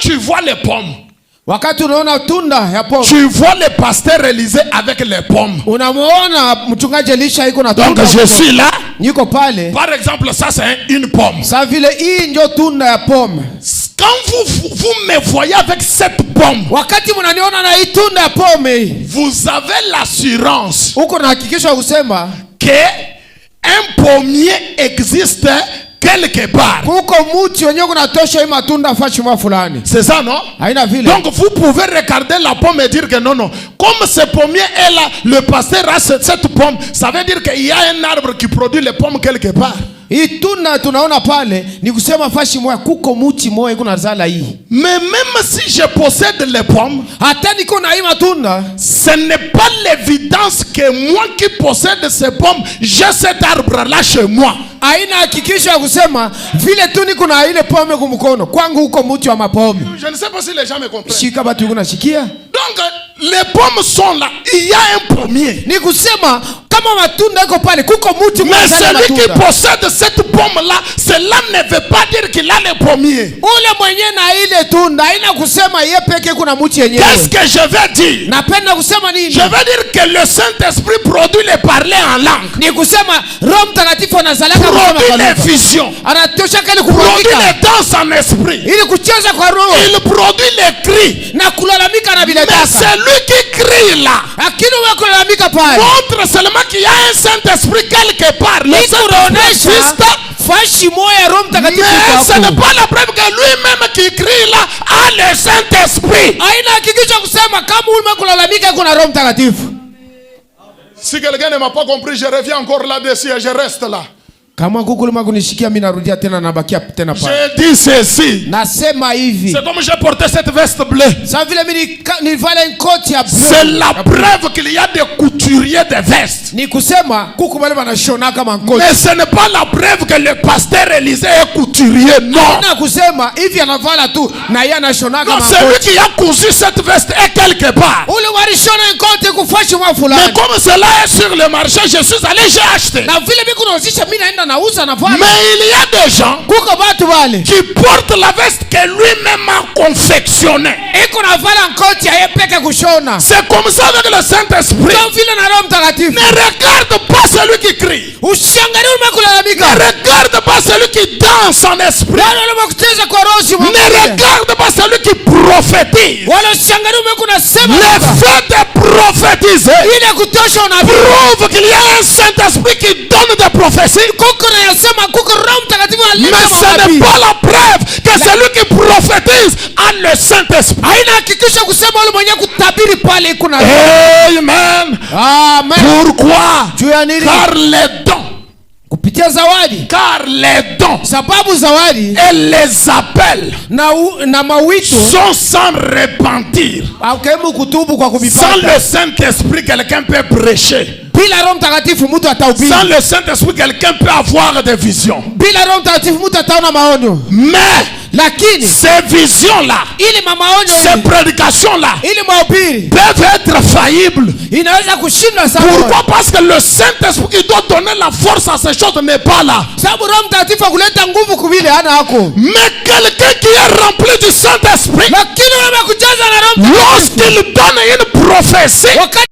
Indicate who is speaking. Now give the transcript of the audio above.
Speaker 1: tu vois les pommes,
Speaker 2: wakati unaona tunda ya pomme,
Speaker 1: tu vois le pasteur Élisée avec les pommes.
Speaker 2: unamuona mchungaji Elisha iko na tunda.
Speaker 1: Donc je suis là.
Speaker 2: Niko pale.
Speaker 1: Par exemple, ça c'est une pomme.
Speaker 2: Sa vile hii ndio tunda ya pomme.
Speaker 1: Quand vous me voyez avec cette pomme,
Speaker 2: wakati mnaniona na hii tunda ya pomme,
Speaker 1: vous avez l'assurance
Speaker 2: uko na hakikisho kusema
Speaker 1: que un pommier existe quelque part.
Speaker 2: kuko mti wenyewe kunatosha hii matunda fashi mwa fulani.
Speaker 1: C'est ça, non?
Speaker 2: Haina vile.
Speaker 1: Donc vous pouvez regarder la pomme et dire que non, non. Comme ce pommier est là, le pasteur a cette pomme, ça veut dire qu'il y a un arbre qui produit les pommes quelque part.
Speaker 2: Hii tunda tunaona pale ni kusema fashi moya kuko mti moya iko nazala hii.
Speaker 1: Mais même si je possède les pommes,
Speaker 2: hata niko na hii matunda,
Speaker 1: ce n'est pas l'évidence que moi qui possède ces pommes, j'ai cet arbre là chez moi.
Speaker 2: haina hakikisho ya kusema vile tu niko na ile pombe kumkono kwangu huko mti wa mapombe.
Speaker 1: Je ne sais pas si les gens me comprennent.
Speaker 2: Shika batu yuko nashikia.
Speaker 1: Donc les pommes sont là, il y a un pommier.
Speaker 2: Ni kusema kama matunda iko pale kuko mti
Speaker 1: mais celui qui possède cette pomme là, cela ne veut pas dire qu'il a le pommier.
Speaker 2: Ule mwenye na ile tunda haina kusema yeye peke kuna mti yenyewe.
Speaker 1: Qu'est-ce que je vais dire?
Speaker 2: Napenda kusema nini?
Speaker 1: Je veux dire que le Saint-Esprit produit les parler en langue.
Speaker 2: Ni kusema Roho Mtakatifu anazalaka
Speaker 1: produit les visions.
Speaker 2: Anatosha kale
Speaker 1: produit
Speaker 2: kumwandika.
Speaker 1: les danses en esprit.
Speaker 2: Ili kucheza kwa roho.
Speaker 1: Il produit les cris.
Speaker 2: Na kulalamika na bila
Speaker 1: mais c'est lui qui crie là.
Speaker 2: Lakini wewe kulalamika pale.
Speaker 1: Montre seulement qu'il y a un Saint-Esprit quelque part. Le Saint-Esprit existe.
Speaker 2: Fashi moya Roho Mtakatifu.
Speaker 1: Mais ce n'est pas la preuve que lui-même qui crie là a le Saint-Esprit.
Speaker 2: Haina hakikisho kusema kama wewe kulalamika kuna Roho Mtakatifu.
Speaker 1: Si quelqu'un ne m'a pas compris, je reviens encore là-dessus et je reste là.
Speaker 2: Kama kukuluma kunishikia mimi narudia tena nabakia tena pale.
Speaker 1: Je dis ceci.
Speaker 2: Nasema hivi.
Speaker 1: C'est comme j'ai porté cette veste bleue.
Speaker 2: Sasa vile mimi nilivala koti ya bleu.
Speaker 1: C'est la preuve qu'il y a des couturiers de vestes.
Speaker 2: Ni kusema kuku wale wanashona kama koti.
Speaker 1: Mais ce n'est pas la preuve que le pasteur Élisée est couturier, non.
Speaker 2: Na kusema hivi anavala tu na yeye anashona kama
Speaker 1: koti. Non, celui qui a cousu cette veste est quelque part.
Speaker 2: Ule walishona koti kufashi mwa fulani.
Speaker 1: Mais comme cela est sur le marché, je suis allé, j'ai acheté.
Speaker 2: Na vile mimi kunauzisha mimi naenda nauza na vala.
Speaker 1: Mais il y a des gens
Speaker 2: kuko watu wale
Speaker 1: qui portent la veste que lui-même a confectionnée.
Speaker 2: Iko na vala koti ya yeye peke kushona.
Speaker 1: C'est comme ça avec le Saint-Esprit.
Speaker 2: Kama vile na Roho Mtakatifu.
Speaker 1: Ne regarde pas celui qui crie.
Speaker 2: Ushangalie umekulalamika.
Speaker 1: Ne regarde pas celui qui danse en esprit.
Speaker 2: Wale wanakucheza kwa roho si
Speaker 1: ne regarde pas celui qui prophétise.
Speaker 2: Wale ushangalie umekunasema.
Speaker 1: Le fait de prophétiser
Speaker 2: ile kutosha unabii
Speaker 1: prouve qu'il y a un Saint-Esprit qui donne des prophéties.
Speaker 2: Kuko na yasema kuko Roho Mtakatifu analeta
Speaker 1: mais ce n'est pas la preuve que celui qui prophétise a le Saint-Esprit.
Speaker 2: Haina hakikisha kusema yule mwenye kutabiri pale kuna.
Speaker 1: Amen.
Speaker 2: Amen.
Speaker 1: Pourquoi?
Speaker 2: Car
Speaker 1: les dons.
Speaker 2: Kupitia zawadi.
Speaker 1: Car les dons.
Speaker 2: Sababu zawadi.
Speaker 1: Et les appels.
Speaker 2: Na mawito.
Speaker 1: Sont sans repentir. Sans le Saint-Esprit, quelqu'un peut prêcher. Sans le Saint-Esprit, quelqu'un peut avoir des visions. Mais ces visions-là, ces prédications-là peuvent être faillibles. Pourquoi? Parce que le Saint-Esprit qui doit donner la force à ces choses n'est pas là. Mais quelqu'un qui est rempli du Saint-Esprit, lorsqu'il donne une prophétie,